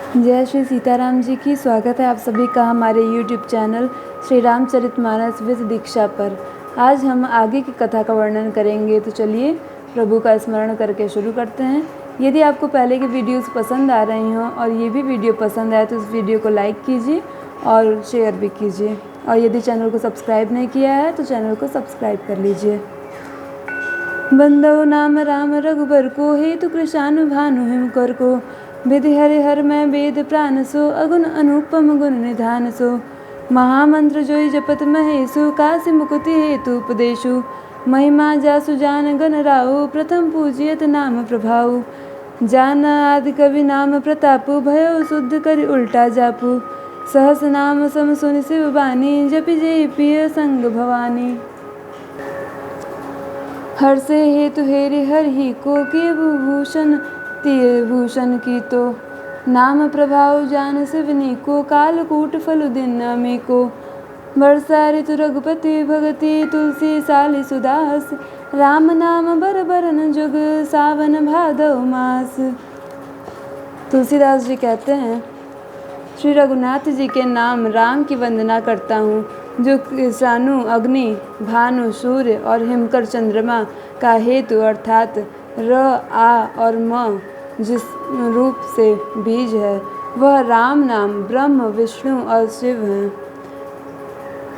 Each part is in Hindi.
जय श्री सीताराम जी की। स्वागत है आप सभी का हमारे YouTube channel Shri Ramcharitmanas with Diksha पर। आज हम आगे की कथा का वर्णन करेंगे, तो चलिए प्रभु का स्मरण करके शुरू करते हैं। यदि आपको पहले की वीडियोस पसंद आ रही हों और ये भी वीडियो पसंद आए तो इस वीडियो को लाइक कीजिए और शेयर भी कीजिए, और यदि चैनल को सब्सक्राइब नहीं किया है तो चैनल को सब्सक्राइब कर लीजिए। बंदो नाम राम रघुबर को, हेतु कृशानु भानु हिम कर को, विधि हरि हर मैं वेद प्राण सो, अगुण अनुपम गुण निधान सो, महामंत्र जोई जपत महेशु, काशी मुकुति हेतु उपदेशु, महिमा जासु जान गण राउ, प्रथम पूजियत नाम प्रभाउ, जान आदि कवि नाम प्रतापु, भयो शुद्ध करि उल्टा जापु, सहस नाम सम सुनि शिव बानी, जपि जय पिय संग भवानी, हर से हेतु हेरि हर ही को, किए भूषण तिय भूषण की तो, नाम प्रभाव जान शिवनी को, कालकूट फल दिन नमी को, वर्षा ऋतु रघुपति भगति, तुलसी साली सुदास, राम नाम बर बरन जुग, सावन भादव मास। तुलसीदास जी कहते हैं, श्री रघुनाथ जी के नाम राम की वंदना करता हूँ, जो कृशानु अग्नि, भानु सूर्य और हिमकर चंद्रमा का हेतु अर्थात र, आ और म जिस रूप से बीज है, वह राम नाम ब्रह्म विष्णु और शिव हैं।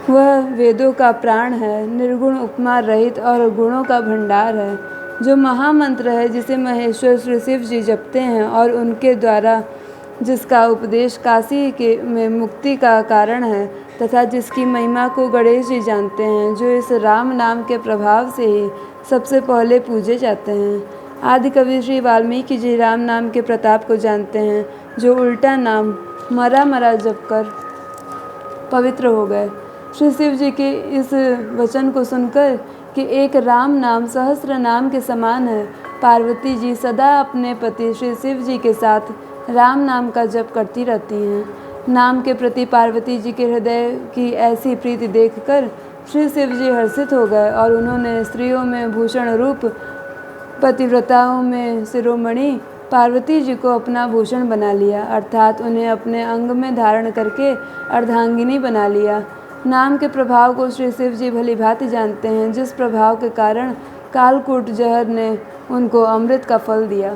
वह वेदों का प्राण है, निर्गुण उपमा रहित और गुणों का भंडार है, जो महामंत्र है जिसे महेश्वर श्री शिव जी जपते हैं, और उनके द्वारा जिसका उपदेश काशी के में मुक्ति का कारण है, तथा जिसकी महिमा को गणेश जी जानते हैं, जो इस राम नाम के प्रभाव से ही सबसे पहले पूजे जाते हैं। आदि कवि श्री वाल्मीकि जी राम नाम के प्रताप को जानते हैं, जो उल्टा नाम मरा मरा जप कर पवित्र हो गए। श्री शिव जी के इस वचन को सुनकर कि एक राम नाम सहस्र नाम के समान है, पार्वती जी सदा अपने पति श्री शिव जी के साथ राम नाम का जप करती रहती हैं। नाम के प्रति पार्वती जी के हृदय की ऐसी प्रीति देखकर श्री शिव जी हर्षित हो गए, और उन्होंने स्त्रियों में भूषण रूप, पतिव्रताओं में शिरोमणि पार्वती जी को अपना भूषण बना लिया, अर्थात उन्हें अपने अंग में धारण करके अर्धांगिनी बना लिया। नाम के प्रभाव को श्री शिव जी भली भांति जानते हैं, जिस प्रभाव के कारण कालकूट जहर ने उनको अमृत का फल दिया।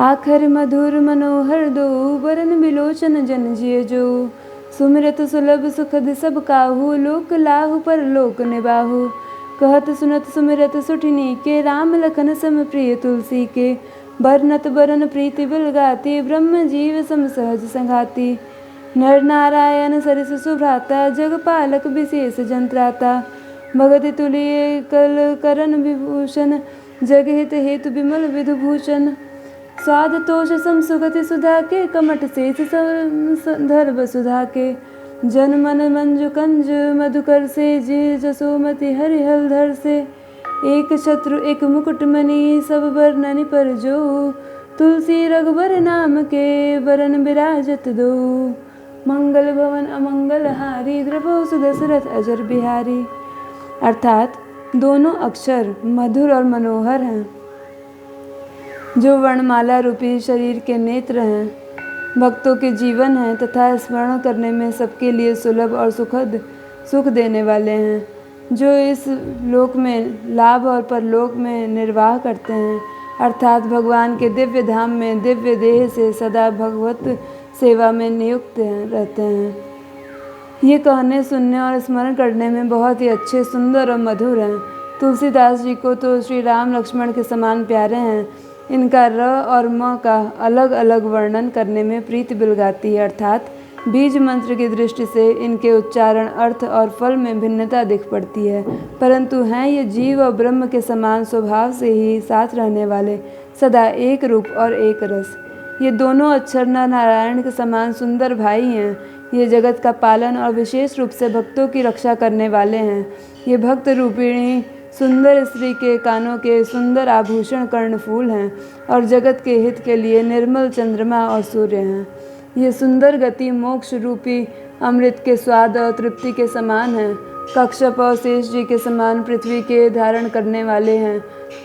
आखर मधुर मनोहर दो, वरन बिलोचन जन जिय जो, सुमिरत सुलभ सुखद सब काहू, लोक लाहु पर लोक निबाहु, कहत सुनत सुमिरत सुठिनी के, राम लखन सम प्रिय तुलसी के, बरनत बरन प्रीति बिलगाती, ब्रह्म जीव सम सहज संघाती, नर नारायण सरिस सुभ्राता, जग पालक विशेष जंत्राता, भगति तुलिय कल करण विभूषण, जग हित हेतु विमल विधुभूषण, स्वाद तोष सम सुगति सुधा के, कमठ शेष धर वसुधा के, जन मन मंजु कंज मधुकर से, जी जसोमति हरिहल धर से, एक शत्रु एक मुकुट मणि, सब वर्णनि पर जो, तुलसी रघुबर नाम के, वरन विराजत दो, मंगल भवन अमंगल हारी, द्रवो सुदशरथ अजर बिहारी। अर्थात दोनों अक्षर मधुर और मनोहर हैं, जो वर्णमाला रूपी शरीर के नेत्र हैं, भक्तों के जीवन हैं, तथा स्मरण करने में सबके लिए सुलभ और सुख देने वाले हैं, जो इस लोक में लाभ और परलोक में निर्वाह करते हैं, अर्थात भगवान के दिव्य धाम में दिव्य देह से सदा भगवत सेवा में नियुक्त रहते हैं। ये कहने, सुनने और स्मरण करने में बहुत ही अच्छे, सुंदर और मधुर हैं। तुलसीदास जी को तो श्री राम लक्ष्मण के समान प्यारे हैं। इनका र और म का अलग अलग वर्णन करने में प्रीति बिलगाती है, अर्थात बीज मंत्र की दृष्टि से इनके उच्चारण, अर्थ और फल में भिन्नता दिख पड़ती है, परंतु हैं ये जीव और ब्रह्म के समान स्वभाव से ही साथ रहने वाले, सदा एक रूप और एक रस। ये दोनों अक्षर नारायण के समान सुंदर भाई हैं। ये जगत का पालन और विशेष रूप से भक्तों की रक्षा करने वाले हैं। ये भक्त रूपिणी सुंदर स्त्री के कानों के सुंदर आभूषण कर्णफूल हैं, और जगत के हित के लिए निर्मल चंद्रमा और सूर्य हैं। ये सुंदर गति मोक्ष रूपी अमृत के स्वाद और तृप्ति के समान है। कश्यप और शेष जी के समान पृथ्वी के धारण करने वाले हैं।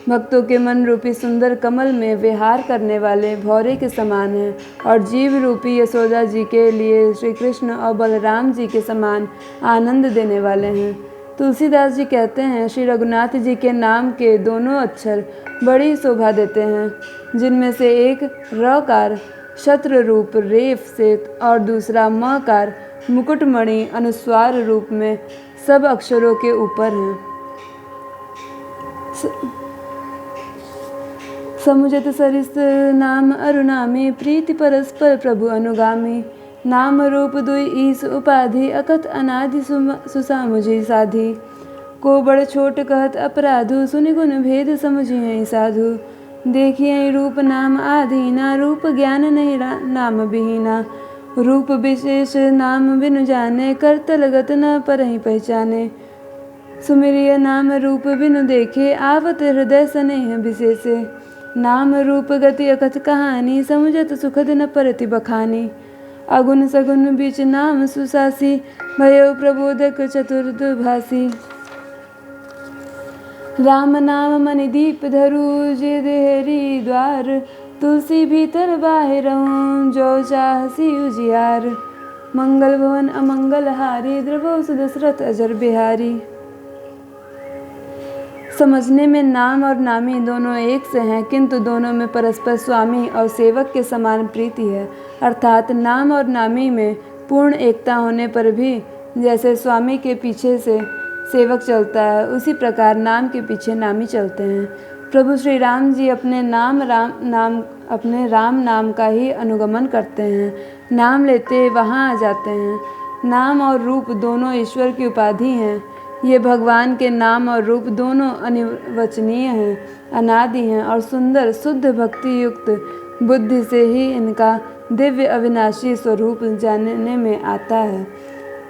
भक्तों के मन रूपी सुंदर कमल में विहार करने वाले भौरे के समान हैं और जीव रूपी यशोदा जी के लिए श्री कृष्ण और बलराम जी के समान आनंद देने वाले हैं। तुलसीदास जी कहते हैं, श्री रघुनाथ जी के नाम के दोनों अक्षर बड़ी शोभा देते हैं, जिनमें से एक रकार शत्र रूप रेफ से और दूसरा मकार मुकुटमणि अनुस्वार रूप में सब अक्षरों के ऊपर हैं। समुचित सरिस नाम अरुणामी प्रीति परस्पर प्रभु अनुगामी। नाम रूप दुई ईस उपाधि अकथ अनादि सुसामुझी साधी। को बड़ छोट कहत अपराधु सुनि गुण भेद समझिए साधु। देखिए रूप नाम आधीना रूप ज्ञान नहीं नाम विहीना। रूप विशेष नाम बिनु जाने करत लगत न परहि पहचाने। सुमिरिय नाम रूप बिनु देखे आवत हृदय स्नेह विशेषे। नाम रूप गति अकथ कहानी समुझत सुखद न परति बखानी। अगुन सगुन बीच नाम सुसासी भयो प्रबोधक चतुर्दभासी। राम नाम मणि दीप धरु जे देहरी द्वार। तुलसी भीतर बाहिरहूँ जो चाहसी उजियार। मंगल भवन अमंगल हारी द्रवो सुदशरथ अजर बिहारी। समझने में नाम और नामी दोनों एक से हैं, किंतु दोनों में परस्पर स्वामी और सेवक के समान प्रीति है। अर्थात नाम और नामी में पूर्ण एकता होने पर भी जैसे स्वामी के पीछे से सेवक चलता है, उसी प्रकार नाम के पीछे नामी चलते हैं। प्रभु श्री राम जी अपने राम नाम का ही अनुगमन करते हैं। नाम लेते वहाँ आ जाते हैं। नाम और रूप दोनों ईश्वर की उपाधि हैं। ये भगवान के नाम और रूप दोनों अनिर्वचनीय हैं, अनादि हैं और सुंदर शुद्ध भक्ति युक्त बुद्धि से ही इनका दिव्य अविनाशी स्वरूप जानने में आता है।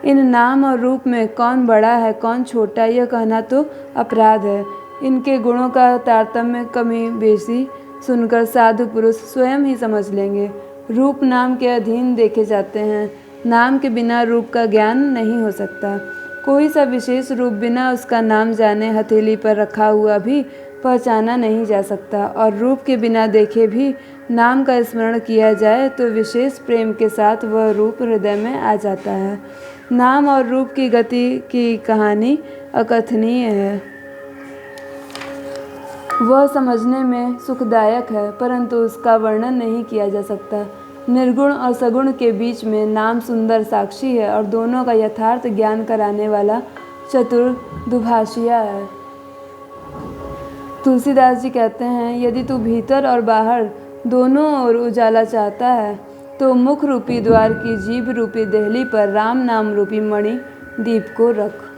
इन नाम और रूप में कौन बड़ा है कौन छोटा, यह कहना तो अपराध है। इनके गुणों का तारतम्य कमी बेशी सुनकर साधु पुरुष स्वयं ही समझ लेंगे। रूप नाम के अधीन देखे जाते हैं। नाम के बिना रूप का ज्ञान नहीं हो सकता। कोई सा विशेष रूप बिना उसका नाम जाने हथेली पर रखा हुआ भी पहचाना नहीं जा सकता, और रूप के बिना देखे भी नाम का स्मरण किया जाए तो विशेष प्रेम के साथ वह रूप हृदय में आ जाता है। नाम और रूप की गति की कहानी अकथनीय है। वह समझने में सुखदायक है, परंतु उसका वर्णन नहीं किया जा सकता। निर्गुण और सगुण के बीच में नाम सुंदर साक्षी है और दोनों का यथार्थ ज्ञान कराने वाला चतुर्दुभाषिया है। तुलसीदास जी कहते हैं, यदि तू भीतर और बाहर दोनों ओर उजाला चाहता है तो मुख रूपी द्वार की जीभ रूपी देहली पर राम नाम रूपी मणि दीप को रख।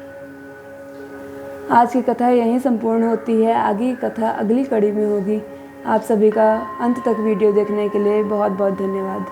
आज की कथा यहीं संपूर्ण होती है। आगे की कथा अगली कड़ी में होगी। आप सभी का अंत तक वीडियो देखने के लिए बहुत बहुत धन्यवाद।